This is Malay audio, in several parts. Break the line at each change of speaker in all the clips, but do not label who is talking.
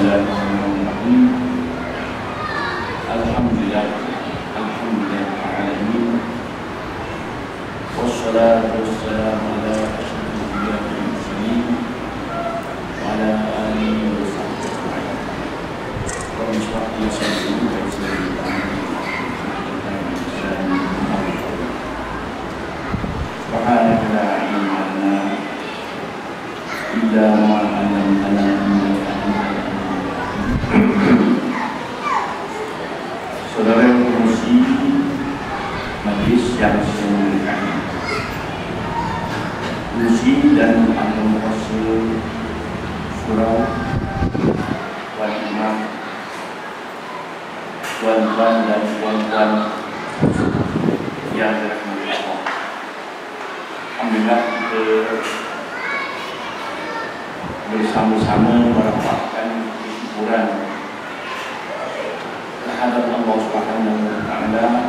Bismillahirrahmanirrahim. Alhamdulillah alamin. Wassalatu wassalamu ala asyrafil mursalin wa ala alihi wa sahbihi ajma'in. Rabbi shrah li sadri wa yassir li amri subhanaka la ilma lana illa ma 'allamtana innaka antal alim. Saudara yang berfungsi majlis yang saya muliakan, Musi dan Anggota Rasul Surau Wal Imam, tuan-tuan dan puan-puan yang dirahmati Allah. Alhamdulillah kita bersama-sama merapakan syukuran terhadap Allah Subhanahu wa Ta'ala.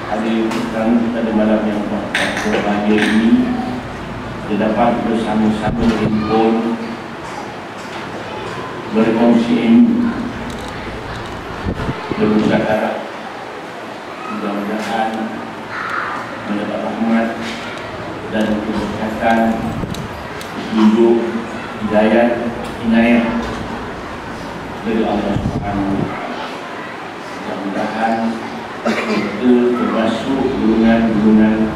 Hari pada malam yang berbahagia ini kita dapat bersama-sama berhimpun berkongsi ilmu, bermusyawarah, mudah-mudahan mendapat rahmat dan keberkatan, hidup, hidayah, inayah dari Allah Subhanahu wa Ta'ala. Mudah-mudahan kita termasuk golongan-golongan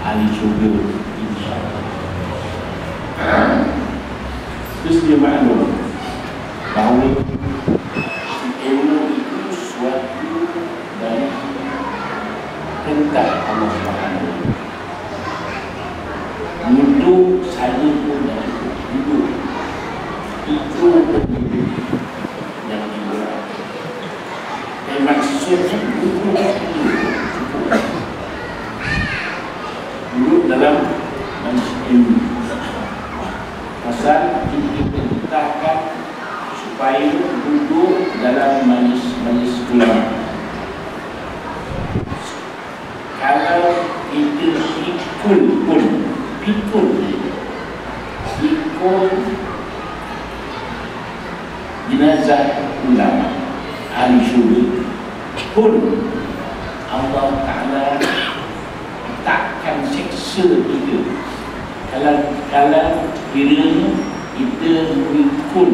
ahli syurga, insyaAllah. Terus dia maklum bahawa ilmu itu suatu dan perintah Allah Subhanahu wa Ta'ala. Untuk saya pun dan hidup itu hidup yang dibuat. Dan maksudnya duduk dalam majlis ilmu. Pasal diperintahkan supaya duduk dalam majlis ulama. Kalau kita pikul jenazah ulama ahli syurga pun Allah Ta'ala takkan seksa kita kalau kiranya kita mengikut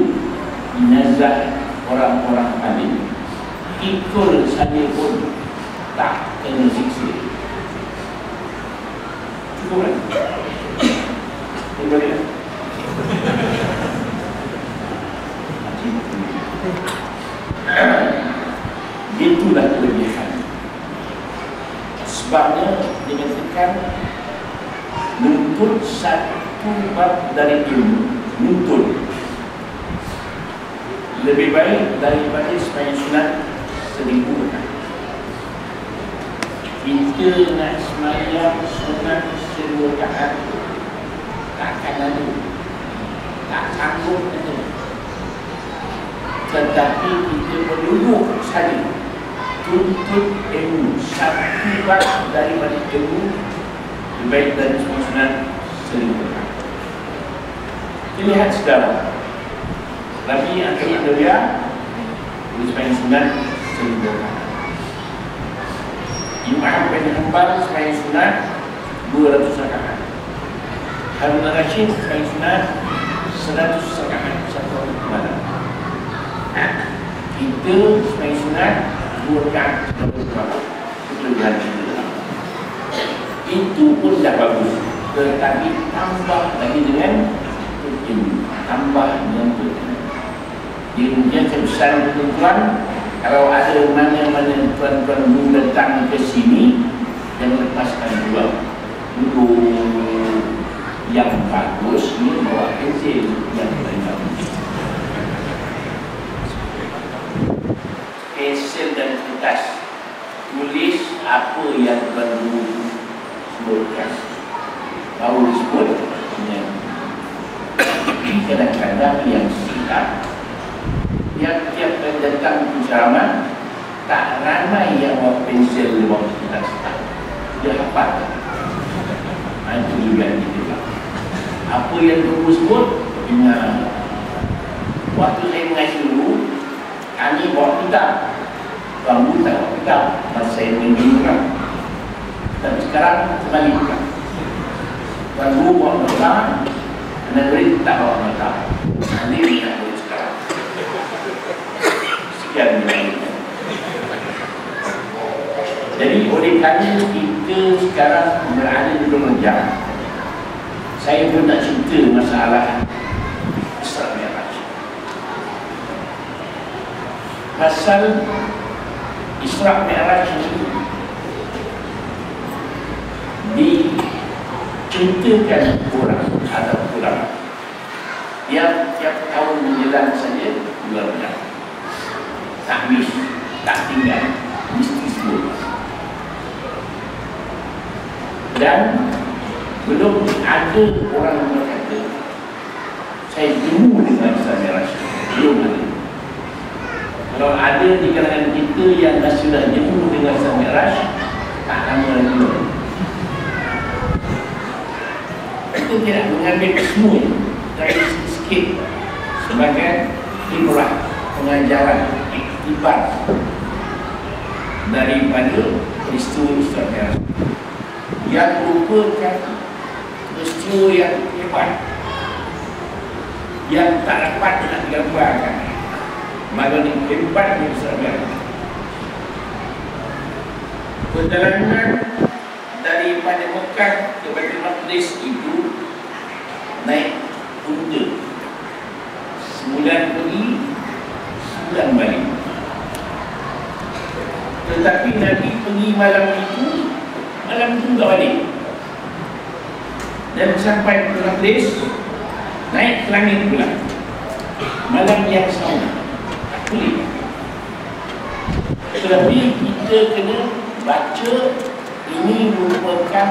jenazah orang-orang alim. Ikut saja pun tak kena siksa. Cukup kan? Boleh. Itulah kelebihan. Sebabnya dikatakan nuntut satu bab dari ilmu, nuntut lebih baik daripada sembahyang sunat 1000 rakaat. Kita nak sembahyang sunat 1000 rakaat takkan ada, tak sanggup ada. Tetapi kita berduduk saja tuntut ilmu, satu bab daripada ilmu lebih baik dari semua sunat 1000 rakaat. Kita lihat saudara, Nabi Al-Qadiyah sembahyang sunat 1000 rakaat. Imam Ahmad bin Hanbal sembahyang sunat 200 rakaat. Harun al-Rashid sembahyang sunat 100 rakaat satu malam. Kita sembahyang sunat 2 rakaat satu malam. Itu pun dah bagus. Tetapi tambah lagi dengan ilmu, tambah dengan ilmu. Dia kebesaran tuan-tuan, kalau ada mana-mana tuan-tuan belum datang ke sini, jangan lepaskan dua. Duduk yang bagus, ni bawa pensel yang paling bagus. Pensel dan kertas, tulis apa yang perlu sebutkan. Baru disebut. Kadang-kadang yang silap, tiap-tiap datang ceramah, tak ramai yang bawa pensel di bawah kertas. Dia hafal. Itu juga kita. Apa yang perlu sebut, ingat waktu saya mengaji dulu, kami bawa kitab. Bambu tak bawa kitab, masa saya mengingat. Tapi sekarang kembali buka. Bambu bawa kitab, negeri tak bawa kitab. Ini yang boleh sekarang. Sekian ini. Jadi oleh kerana kita sekarang berada di Remaja, saya pun nak cerita masalah Isra Mi'raj. Pasal Isra Mi'raj ini diceritakan orang atau ulama yang tiap tahun menjelang saja luar biasa, tak miss, tak tinggal, mesti semua. Dan belum ada orang yang berkata saya jemu dengan Isra Mi'raj, belum ada. Kalau ada di kalangan kita yang sudah jemu dengan Isra Mi'raj, tak lama lagi belum. Kita tidak mengambil semua, tapi sikit sebagai ibrah, pengajaran, iktibar daripada peristiwa Isra Mi'raj yang merupakan peristiwa yang hebat, yang tak dapat nak digambarkan bagaimana hebatnya Isra Mi'raj. Perjalanan daripada Mekah ke Baitul Maqdis itu naik unta, sebulan pergi, sebulan balik. Tetapi Nabi pergi malam itu, malam itu tak balik. Dan sampai ke Maqdis, naik ke langit pula, malam yang sama. Tak boleh. Tetapi kita kena baca ini merupakan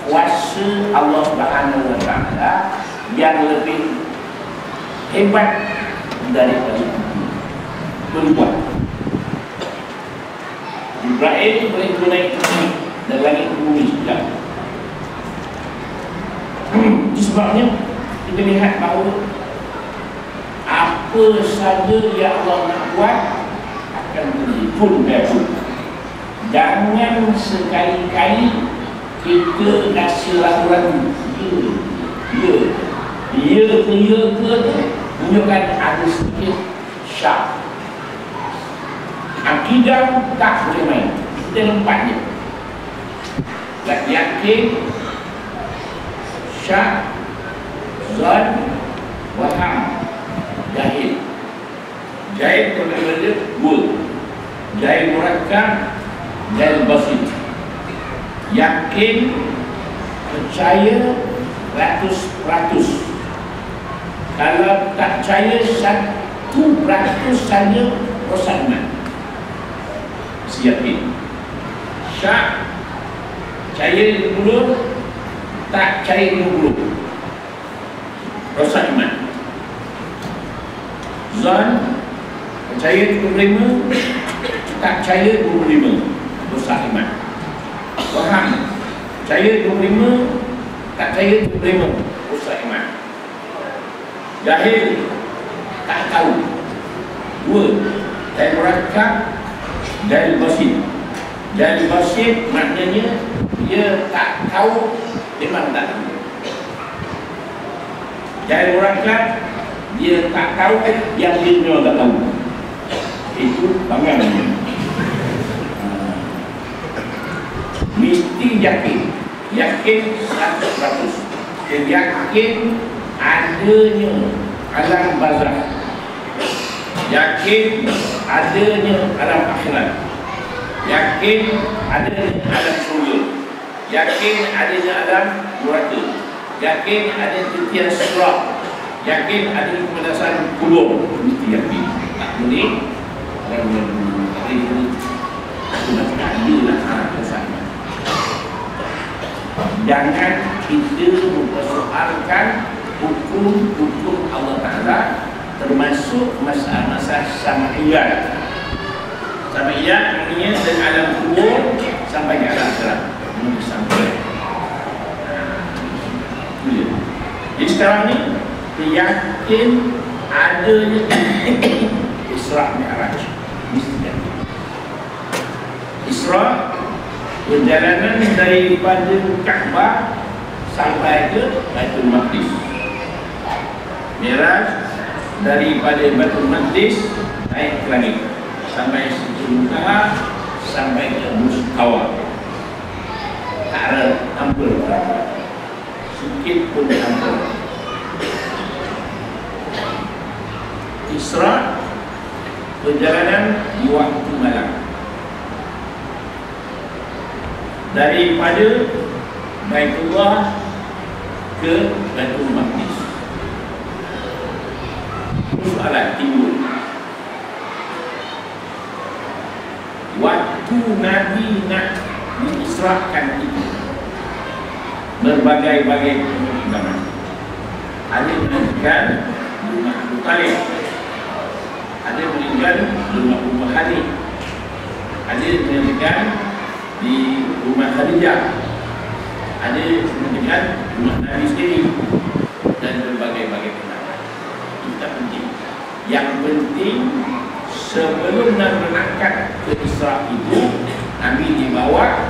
kuasa Allah Subhanahu Wa Taala yang lebih hebat daripada berbuat. Ibrahim boleh naik ke sini dan langit bumi juga. Itu sebabnya kita lihat bahawa apa saja yang Allah nak buat akan pun betul. Jangan sekali-kali kita rasa ragu-ragu. Ya ke menunjukkan ada sedikit syak. Akidah tak boleh main. Kita nampak je. Tak yakin, syak, zon, waham, jahil. Jahil berbeza gul. Jahil murakkab, jahil basit. Yakin, percaya 100%. Kalau tak percaya 1% saja rosak iman. Yakin. Syak, percaya 20, tak percaya 20, rosak iman. Zon, percaya 25, tak percaya 25, rosak iman. Waham, percaya 25, tak percaya 25, rosak iman. Jahil, tak tahu. 2, dan murakkab, jahil basit. Jahil basit maknanya dia tak tahu, memang tak tahu. Jahil murakkab, dia tak tahu yang dia memang tak tahu. Itu bagaimana? Mesti yakin. Yakin 100%. Dia yakin adanya alam barzakh. Yakin adanya alam akhirat. Yakin adanya alam surga. Yakin adanya alam neraka. Yakin adanya titian surah. Yakin adanya pemadasan kubur. Mesti yakin. Tak boleh. Dan hari ini aku nak cakap dia lah kesana. Jangan kita mempersoalkan hukum-hukum Allah Ta'ala, termasuk masalah-masalah sama'iyat. Sama'iyat maknanya dari alam kubur sampai ke alam akhirat. Sampai. Jadi sekarang ni, yakin adanya Isra Mi'raj. Isra perjalanan daripada Kaabah sampai ke Baitul Maqdis. Mi'raj daripada Baitul Maqdis naik ke langit sampai Sidratul Muntaha, sampai ke Mustawa. Tak ada ampun, sikit pun ampun. Isra perjalanan di waktu malam daripada Baitullah ke Baitul Maqdis. Soalan timbul, waktu Nabi nak diisrakan itu berbagai-bagai pertimbangan. Ada meninggal di rumah Abu Talib, ada meninggal di rumah Ummu Hani, ada meninggal di rumah Khadijah, ada meninggal di rumah Nabi sendiri, dan berbagai-bagai pendapat. Itu tak penting. Yang penting sebelum Nabi berangkat ke Isra itu, Nabi dibawa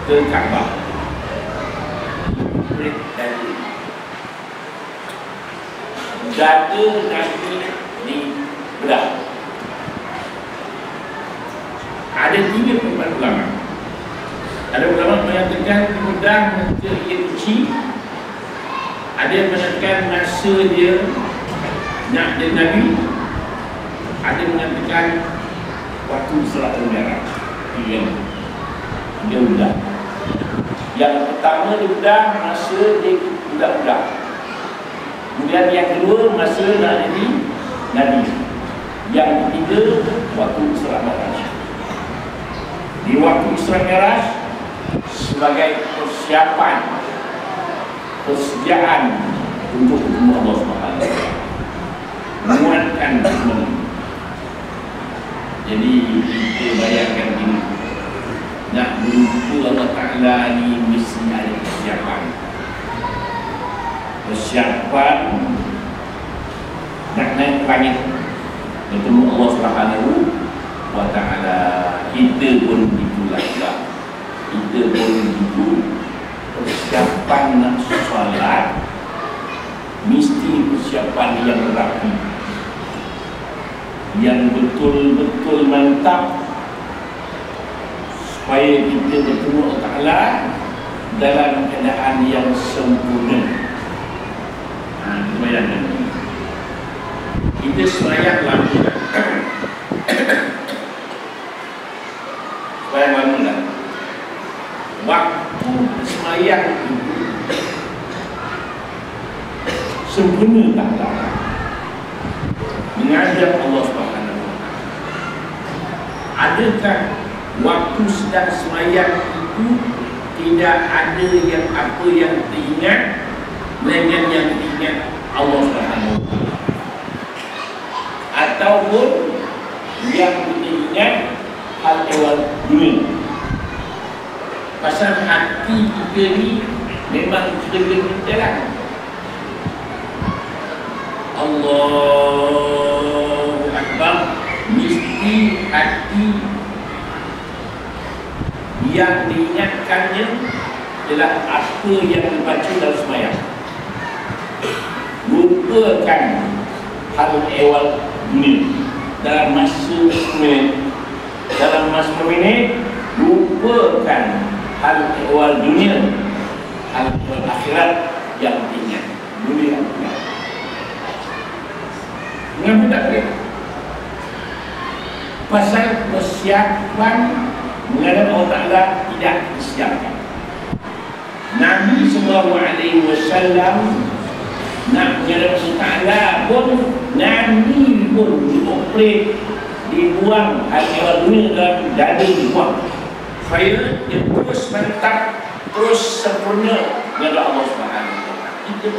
ke Kaabah. Dada Nabi dibelah. Ada 3 pendapat ulama. Ada ulama mengatakan mudah masa ia kecil, ada yang mengatakan masa dia nak jadi Nabi, ada yang mengatakan waktu Isra Mi'raj. Dia mudah. Yang pertama dia mudah masa dia budak-budak. Kemudian yang kedua masa nak jadi Nabi. Yang ketiga waktu Isra Mi'raj. Di waktu Isra Mi'raj sebagai persiapan, persediaan untuk ketemu Allah Subhanahu wa taala, menguatkan iman. Jadi kita bayangkan ini, nak berjumpa Allah Ta'ala ni mesti ada persiapan. Persiapan nak naik langit bertemu Allah Subhanahu wa taala. Kita pun itulah juga. Kita pun itu persiapan nak solat mesti persiapan yang rapi, yang betul-betul mantap, supaya kita bertemu Allah Ta'ala dalam keadaan yang sempurna. Kita bayangkan kita sembahyang lama sembahyang lama lah. Waktu sembahyang itu sempurna tak tahu mengajak Allah Subhanahu wa taala. Adakah waktu sedang sembahyang itu tidak ada yang apa yang teringat melainkan yang teringat Allah Subhanahu wa taala, ataupun yang teringat hal ehwal dunia? Pasal hati kita ni memang kita jalan. Allahu Akbar, mesti hati yang diingatkannya adalah apa yang dibaca dalam sembahyang. Lupakan hal ehwal dunia dalam masa 10 minit. Dalam masa 10 minit lupakan hal ehwal dunia, hal ehwal akhirat yang diingat. Dunia mengapa tak boleh? Pasal persiapan menghadap Allah Ta'ala tidak disiapkan. Nabi SAW nak menghadap Allah Ta'ala pun, Nabi pun dioperate, dibuang hal-hal dunia dalam dada, dibuang supaya dia terus mantap, terus sempurna menghadap Allah Subhanahu wa taala. Itu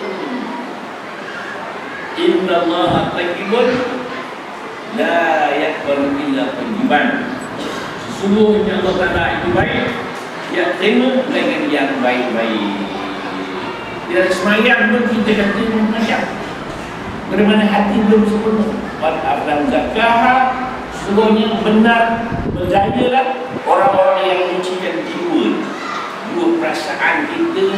Inna Allah tayyibun la yaqbalu illa tayyiban. Sesungguhnya Allah Ta'ala itu baik, dia terima dengan yang baik-baik. Dia semayang pun kita kata macam Bagaimana hati belum sempurna. Qad aflam zakaha, sesungguhnya benar berjayalah orang-orang yang menyucikan jiwa. Dua perasaan kita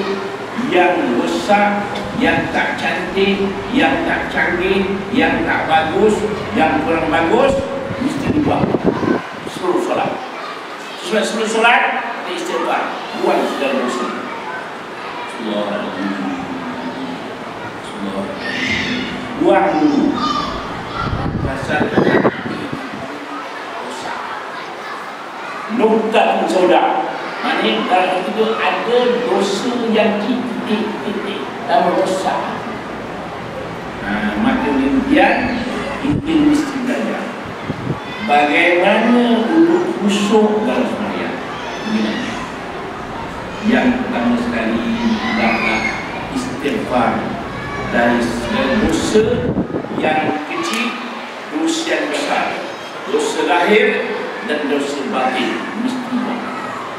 yang rosak, yang tak cantik, yang tak canggih, yang tak bagus, yang kurang bagus, mesti dibuang. Seluruh solat. Seluruh solat, istighfar, buang segala dosa. Buang dulu pasal rosak. Nukta saudara, maknanya kalau itu ada dosa yang titik-titik dan rosak. Maka kemudian kita mesti belajar bagaimana untuk khusyuk dalam sembahyang. Yang pertama sekali adalah istighfar dari segala dosa yang kecil, dosa yang besar, dosa lahir dan dosa batin.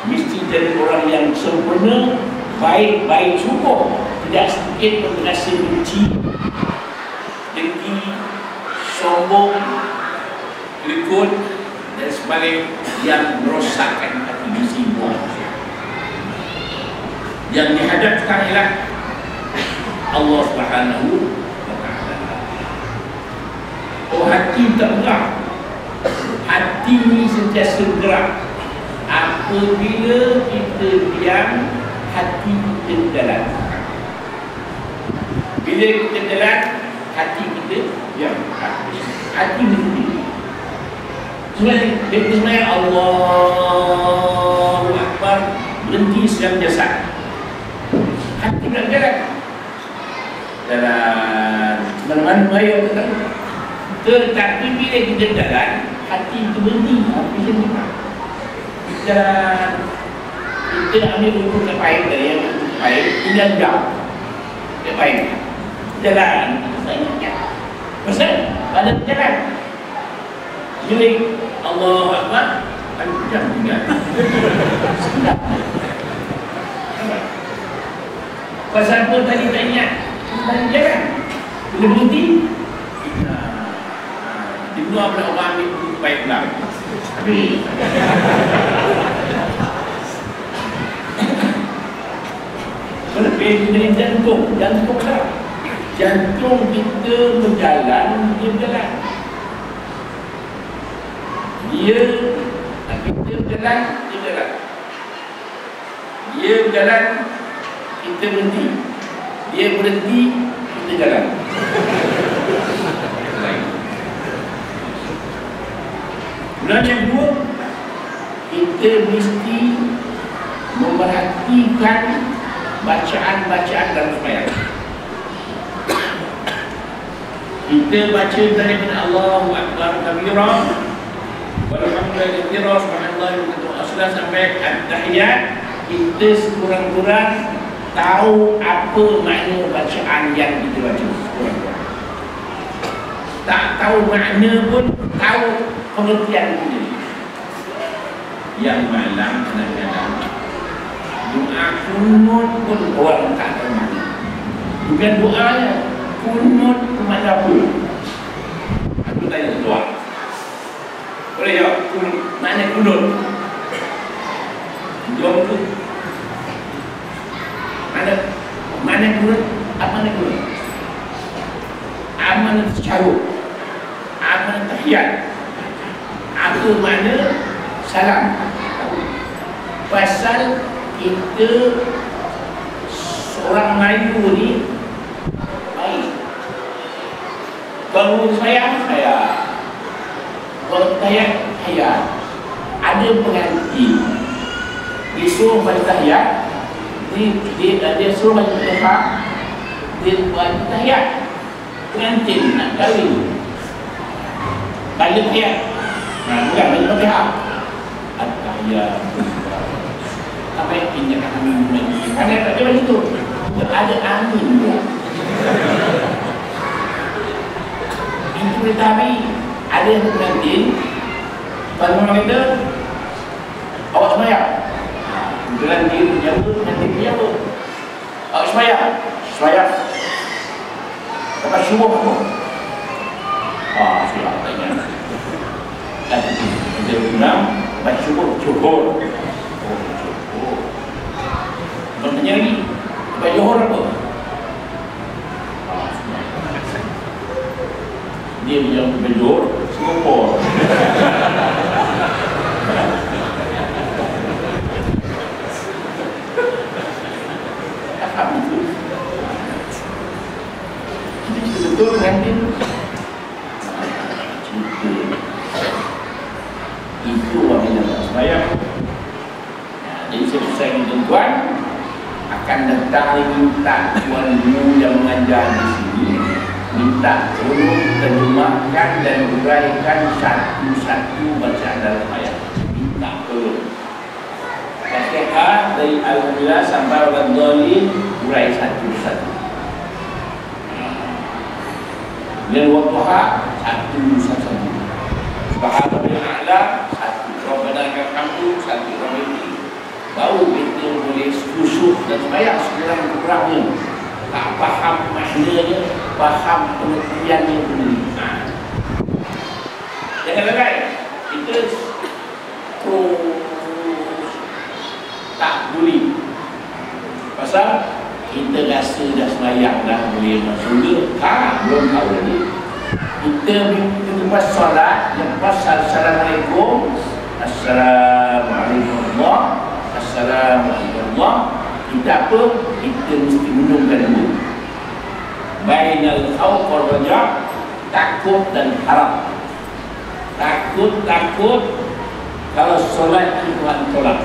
Mesti jadi orang yang sempurna, baik cukup, tidak sedikit pun rasa benci, dengki, sombong, ikut dan sebagainya yang merosakkan hati mesti buang. Yang dihadapkan ialah Allah Subhanahu wa Ta'ala. Oh, hati tak gerak. Hati ini sentiasa gerak. Apabila kita diam, hati kita jalan. Bila kita jalan, hati kita diam. Hati berhenti. Sebenarnya Allahu Akbar, berhenti sedang jasad. Hati berjalan. Dalam mana-mana bahaya kita. Tetapi bila kita jalan, hati itu berhenti. Habis itu dan kita ambil buku terbaik dari yang terbaik, tinggal jam terbaik jalan. Saya ingat pasal pada jalan milik Allah Akbar, ada jam tinggal sedap. Pasal pun tadi tak ingat tadi jalan bila berhenti di luar pula orang ambil buku terbaik pula habis. Lebih dari jantung lah. Jantung kita berjalan, dia berjalan. Dia kita berjalan, dia berjalan. Dia berjalan, kita berhenti. Dia berhenti, kita jalan. Dan yang kedua, kita mesti memerhatikan bacaan-bacaan dalam sembahyang. Kita baca daripada Allahu Akbar kabira, walhamdulillahi katsira, subhanallahi wa bihamdihi sampai at-tahiyat. Kita sekurang-kurang tahu apa makna bacaan yang kita baca. Tak tahu makna pun tahu pengertian dia. Yang malam kadang-kadang doa kunut pun orang tak tahu makna. Bukan doanya, kunut mana pun. Aku tanya doa. Boleh jawab makna kunut? Jawab tu. Mana kunut? Apa mana kunut? Amanah tasyahud, amanah tahiyat. Apa makna salam? Pasal kita seorang Melayu ni baik. Kalau saya kalau tahiyat ada pengganti. Dia suruh baca tahiyat, dia suruh baca tahiyat, dia baca tahiyat. Pengantin nak kahwin baca tahiyat. Bukan baca tahiyat. At-tahiyat sampai pinjam amin lagi. Ada tak macam itu? Ada amin dia. Itu tetapi ada yang pengantin pada orang kita awak sembahyang. Kemudian dia menjawab, nanti menjawab. Awak sembahyang. Lepas subuh Sudah tanya. Dan dia bilang baca Johor. Johor. Bertanya lagi, baca Johor apa? Dia bilang baca Johor, Singapura. Itu. Jadi betul nanti itu wamil sembahyang. Jadi selesai tuan akan datang minta tuanmu yang mengajar di sini, minta tolong terjemahkan dan uraikan satu-satu bacaan dalam sembahyang. Minta tolong. Fatihah dari Al-Hamdulillah sampai Al-Dhalin urai satu-satu. Dan Wadduha satu-satu. Subhanallah A'la satu. Rabbana lakal hamdu satu. Rabbana baru kita boleh khusyuk dan sembahyang sekurang-kurangnya. Tak faham maknanya, faham pengertiannya sendiri. Jangan lalai. Kita tak boleh. Pasal kita rasa dah sembahyang dah boleh masuk surga. Belum tahu lagi. Kita lepas solat, lepas Assalamualaikum, Assalamualaikum Assalamualaikum. Kita apa? Kita mesti menunggan dulu. Bainal khawf wal raja', takut dan harap. Takut kalau solat itu Tuhan tolak.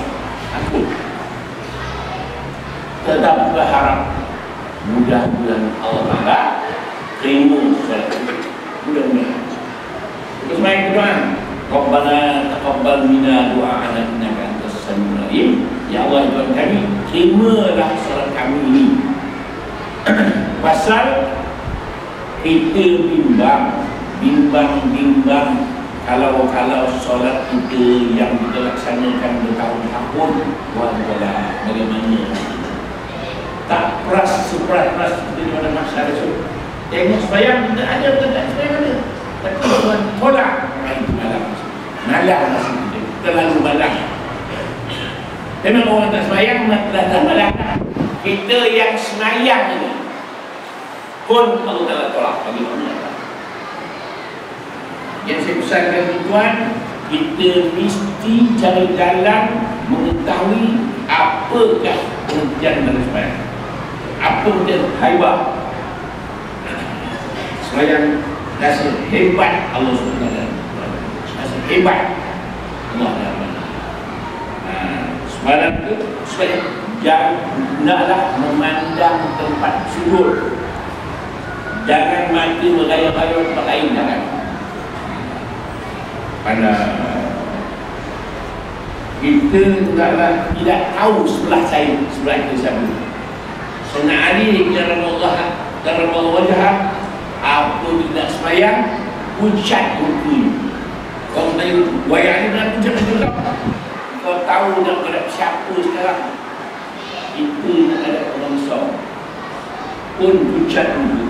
Takut. Tetap berharap mudah-mudahan Allah Ta'ala terima solat itu. Mudah-mudahan. Terus main kedua, Rabbana taqabbal minna du'a'ana innaka antas samiul alim. Ya Allah Tuhan kami, terimalah solat kami ini. Pasal kita bimbang kalau solat kita yang kita laksanakan bertahun-tahun, wala bagaimana? Tak seperas kita di mana masa itu. Tengok sembahyang kita ada atau tak sembahyang ada. Tapi Tuhan tolak. Itu malam masih kita. Terlalu malam. Memang orang tak sembahyang telah malam. Kita yang sembahyang ini pun Allah Ta'ala tolak. Bagaimana? Yang saya pesankan tuan, kita mesti cari jalan mengetahui apakah pengertian dari sembahyang. Apa pengertian haibah. Sembahyang rasa hebat Allah SWT. Rasa hebat Allah SWT. Sembahyang itu janganlah memandang tempat sujud. Jangan mati bergaya-gaya tempat lain, jangan. Pada kita tidak tahu sebelah itu siapa. Sayyidina Ali karramallahu wajhah apa tidak sembahyang pucat muka. Kau tanya wayang ni nak pucat muka. Kau tahu nak berhadap siapa sekarang? Kita nak ada bangsa pun pucat muka.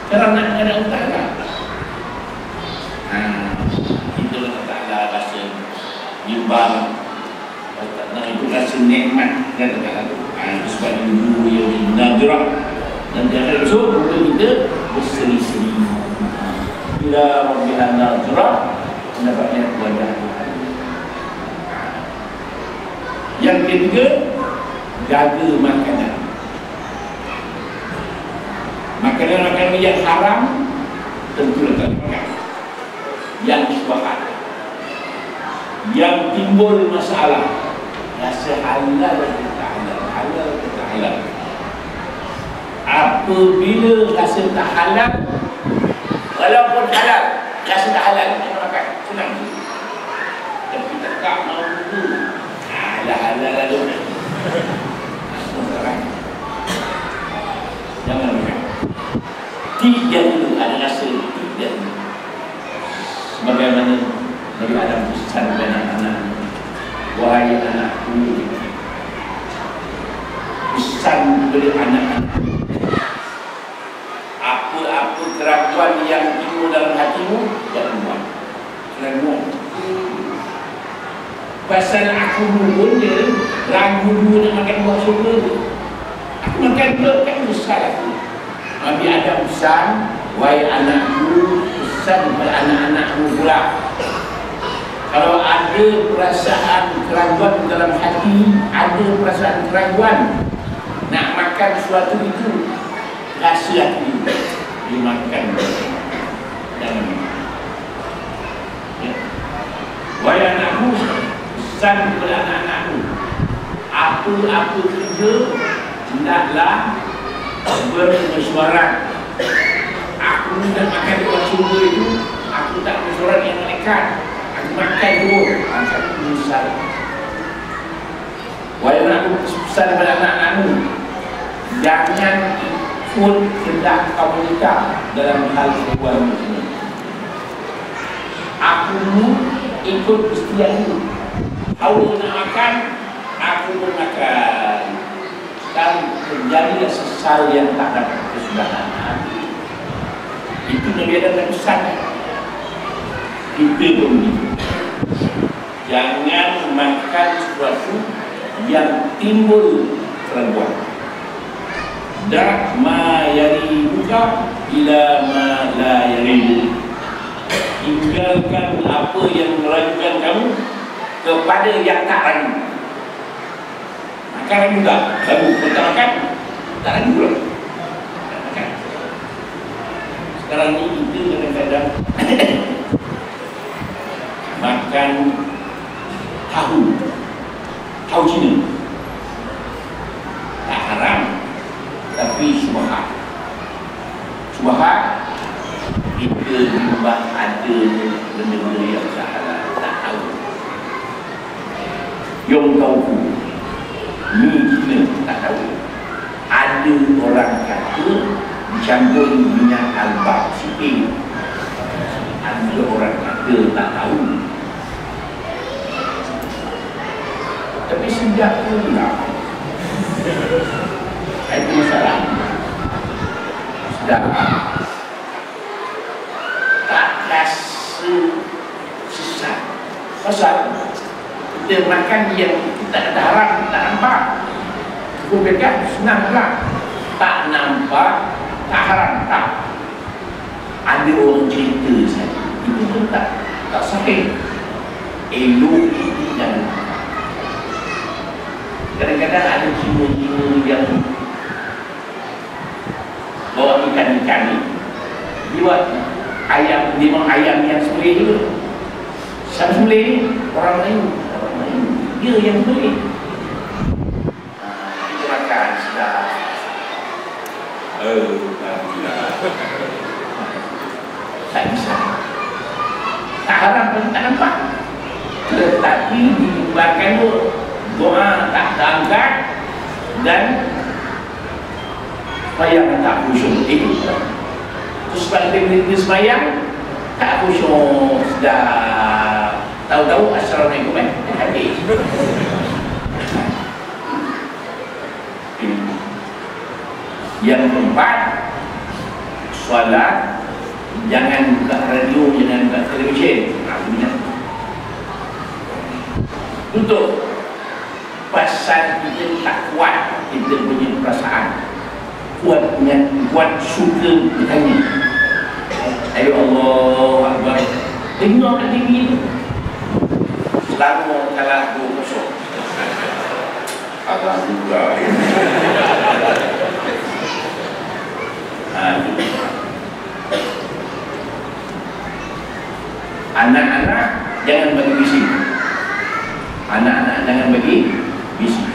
Sekarang nak ada utara. Kita tak rasa bimbang, tak itu rasa nikmat kan tak. Sebab itu yang nadrah dan jangan so kita berseri-seri. Bila Rabbihan nadrah mendapatnya wajah Tuhan. Yang ketiga, jaga makanan. Makanan yang haram tentu tak makan. Yang syubhat, yang timbul masalah, rasa halal kita halal. Apabila rasa tak halal, walaupun halal, rasa tak halal, jangan makan, senang. Tapi tak mau dulu, halal lalu. Jangan makan. Tidak dulu ada rasa tidak. Bagaimana Nabi Adam pesan kepada anak-anak, wahai anakku, pesan kepada anak-anak, apa apa keraguan yang timbul dalam hatimu, jangan buat keraguan. Pasal aku pun dia ragu dulu nak makan buah surga tu. Aku makan dulu kan besar aku. Nabi ada pesan, wahai anakku, pesan kepada anak-anakmu pula. Kalau ada perasaan keraguan dalam hati, ada perasaan keraguan nak makan sesuatu itu, rasa hati dimakan. Jangan. Ya. Wahai anakku, pesan kepada anak-anakku, apa-apa kerja hendaklah bermesyuarat. Aku nak makan buah surga itu, aku tak bermesyuarat yang malaikat. Aku makan dulu, aku menyesal. Wahai anakku, pesan kepada anak-anakmu, jangan ikut kehendak kaum wanita dalam hal suami ini. Aku ikut istiadat. Awak nak makan, aku pun makan. Dan terjadilah sesal yang tak dapat kesudahan. Itu Nabi ada pesan. Kita pun begitu. Jangan makan sesuatu yang timbul keraguan. Da' ma yaribuka ila ma la yaribu. Tinggalkan apa yang meragukan kamu kepada yang tak ragu. Makan ragu tak? Ragu. Kalau tak makan, tak ragu pula. Tak makan. Sekarang ni kita kadang-kadang makan tahu Cina. Tak haram, tapi subhat. Subhat, kita memang ada benda-benda yang tak halal, tak tahu. Yong tahu ni Cina tak tahu. Ada orang kata dicampur minyak albak sikit. Ada orang kata tak tahu. Tapi sedap pula. Itu masalah. Sedap. Tak rasa sesat. Pasal kita makan yang tak ada haram, tak nampak. Aku pegang senang pula. Tak nampak, tak haram, tak. Ada orang cerita saya, itu pun tak sahih. Elok itu jangan. Kadang-kadang ada cina-cina yang bawa ikan-ikan ni, dia buat ayam, dia memang ayam yang sembelih juga. Siapa sembelih ni? Orang lain, dia yang sembelih. Itu makan sedap. Tak bisa. Tak haram pun tak nampak. Tetapi ditimbangkan doa tak terangkat dan sembahyang tak khusyuk. Itu terus balik dia sembahyang tak khusyuk, sedap. Tahu-tahu assalamualaikum habis. Yang keempat, solat jangan buka radio, jangan buka televisyen. Tutup. Pasal kita tak kuat kita punya perasaan, kuat suka bertanya. Ayo Allah Akbar. Tengok kat TV tu selama kalah 2-0. Alhamdulillah. Anak-anak jangan bagi bising. Anak-anak jangan bagi bising.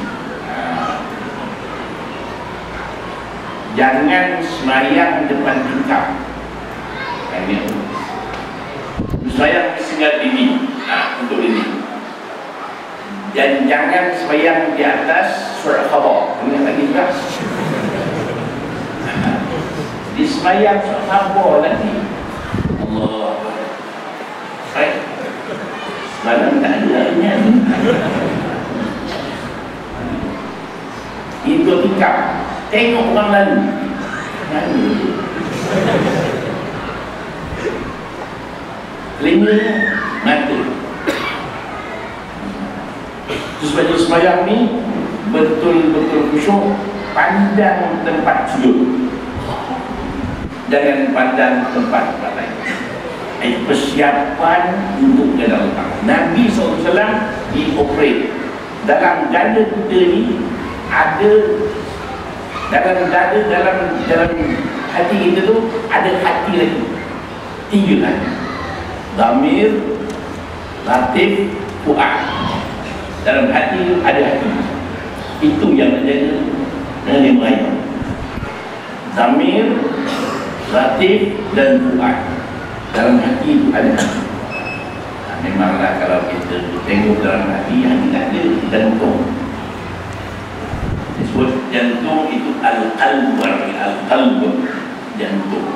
Jangan semayang depan tingkap. Ini semayang singgah ini. Untuk ini. Dan jangan semayang di atas surat khabar. Ingat lagi juga. Di semayang surat khabar nanti. Allah. Baik. Malam tak ada ingat. Itu tingkap. Tengok orang lalu. Telinga, mata. Terus bagi sembahyang ni betul-betul khusyuk, pandang tempat sujud, jangan pandang tempat lain. Persiapan untuk kedaulatan. Nabi SAW dioperate dalam dada kita ni, ada dalam dada, dalam hati kita tu ada hati lagi, 3 hati: Dhamir, Latif, Fu'ad. Dalam hati ada hati. Itu yang menjaga dengan dia merayu. Dhamir, Latif dan Fu'ad. Dalam hati itu ada hati. Memanglah kalau kita tengok dalam hati, hati tak ada, jantung. Disebut jantung itu al-qalb, al-qalb, jantung.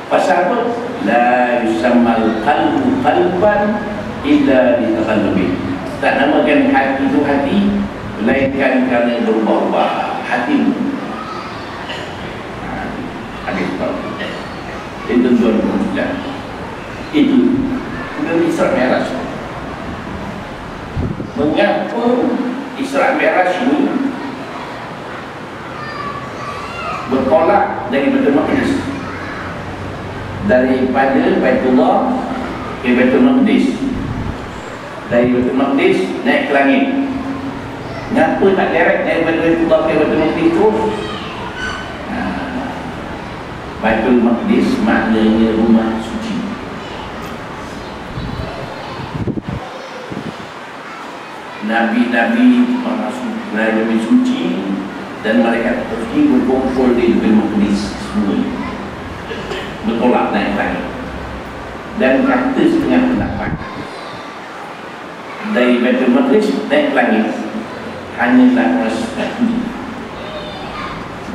Pasal apa? La yusammal qalbu qalban illa litaqallubi. Tak namakan hati itu hati melainkan kerana berubah-ubah hati. Habis tahu. Itu tuan tuan. Itu bukan Isra Mi'raj. Mengapa Isra Mi'raj ini bertolak dari Baitul Maqdis, daripada Baitullah ke Baitul Maqdis, dari Baitul Maqdis naik ke langit? Kenapa tak direct daripada Baitullah ke Baitul Maqdis terus? Baitul Maqdis maknanya rumah suci. Nabi-Nabi Nabi suci dan malaikat suci berkumpul di Baitul Maqdis semua, bertolak naik langit. Dan kata setengah pendapat, dari Baitul Maqdis naik langit hanyalah kaki.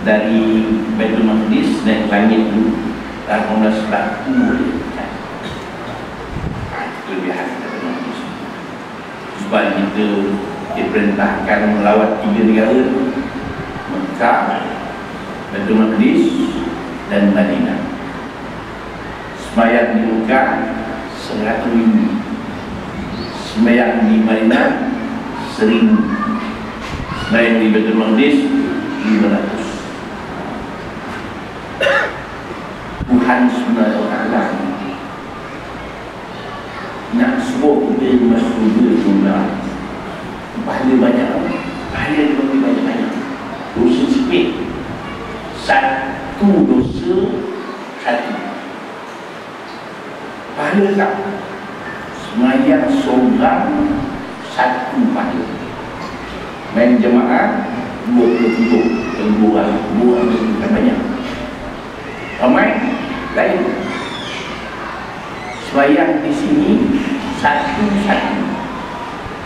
Dari Baitul Maqdis naik langit itu 18 batu boleh. Kelebihan Baitul Maqdis. Sebab kita diperintahkan melawat 3 negara: Mekah, Baitul Maqdis dan Madinah. Sembahyang di Mekah 100,000, sembahyang di Madinah 1,000, sembahyang di Baitul Maqdis 500. Tuhan SWT nak suruh kita masuk surga, pahala banyak, pahala dia bagi banyak-banyak, dosa sikit, satu dosa satu pahala. Tak semayang seorang satu pahala, main jemaah 27 dan 2 orang kan banyak, ramai lain. Sembahyang di sini satu-satu,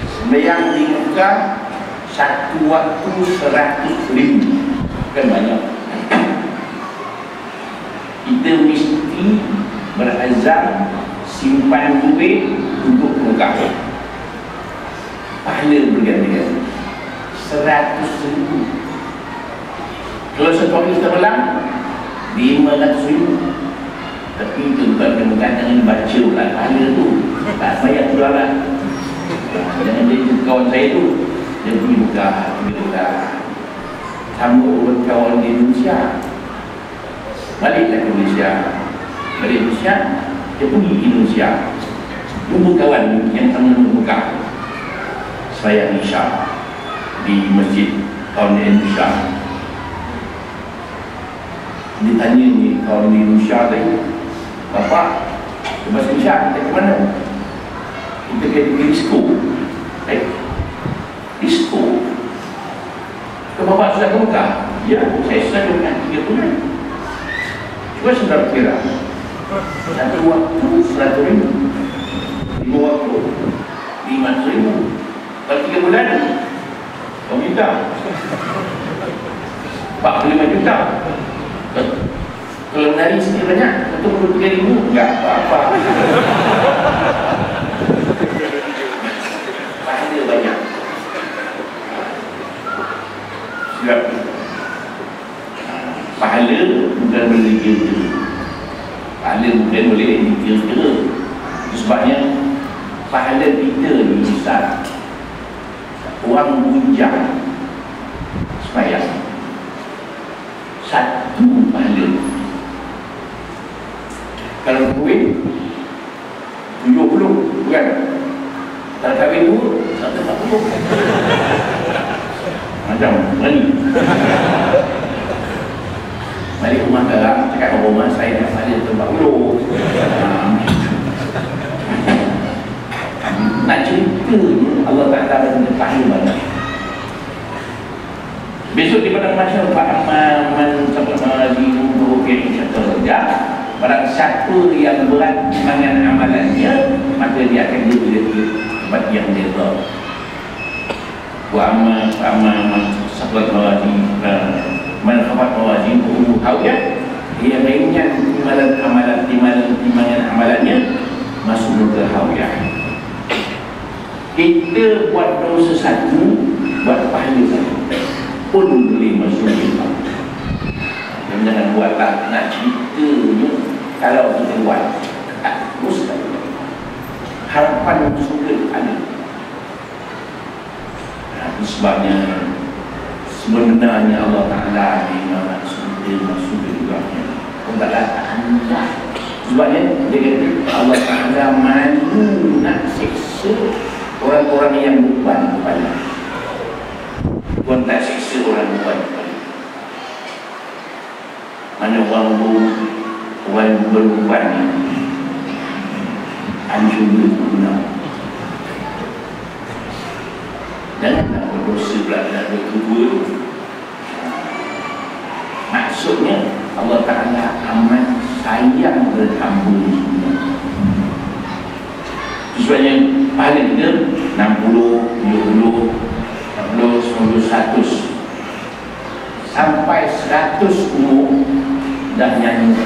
sembahyang di Mekah satu waktu 100,000, kan banyak. Kita mesti berazam simpan duit untuk Mekah, pahala berganti-ganti 100,000. Kalau satu hari kita belang 500,000. Tapi tuan-tuan kemudian jangan baca pula pahala tu, tak payah jualan. Jangan jadi kawan saya tu, dia pergi buka sambut kawan di Indonesia, baliklah ke Malaysia, balik Malaysia, dia pergi ke Indonesia, jumpa kawan yang sama buka sembahyang Isya di masjid kawan di Indonesia. Dia tanya ni kawan di Indonesia tadi, "Bapak, lepas Isya kita ke mana?" "Kita ke disco." Disco? "Ke Bapak sudah ke Mekah?" "Ya, saya sudah ke Mekah 3 bulan." Cuba saudara kira, satu waktu 100,000, 5 waktu 500,000, kalau 3 bulan kau minta 45 juta. Kalau menari sikit banyak, untuk 3,000 enggak apa-apa. Pahala banyak. Sebab pahala bukan beli kerja, pahala mungkin boleh dikira-kira. Sebabnya pahala kita ni besar. Orang bujang sembahyang satu pahala. Kalau kahwin 70 bukan? Kalau kahwin 2 140 macam berani. Balik rumah sekarang cakap ke rumah saya nak pahala 40. Nak cerita Allah Ta'ala benda pahala banyak. Besok di padang mahsyar fa'amman sabana dinuhu fi syarriyah, barang siapa yang berat dengan amalannya maka dia akan diberi tempat yang reda. Wa amma sabana di man khabat mawazinuhu hawiyah, dia mengingat timbangan amalannya masuk neraka hawiyah. Kita buat dosa satu, buat pahala satu pun boleh masuk neraka. Jangan buatlah nak ceritanya kalau kita buat tak mustahil. Harapan surga ada. Sebabnya sebenarnya Allah Ta'ala ni masuk surga Allah Ta'ala tak hendak. Sebabnya dia kata Allah Ta'ala malu nak siksa orang-orang yang beban kepada. Tuhan tak siksa orang beban kepada. Mana orang berbeban ni hancur berguna. Janganlah berdosa pula dalam kedua. Maksudnya Allah Ta'ala amat sayang berhamba ni. Sebabnya pahala kita 60, 70, 90, 100 sampai 100 umur dah nyanyi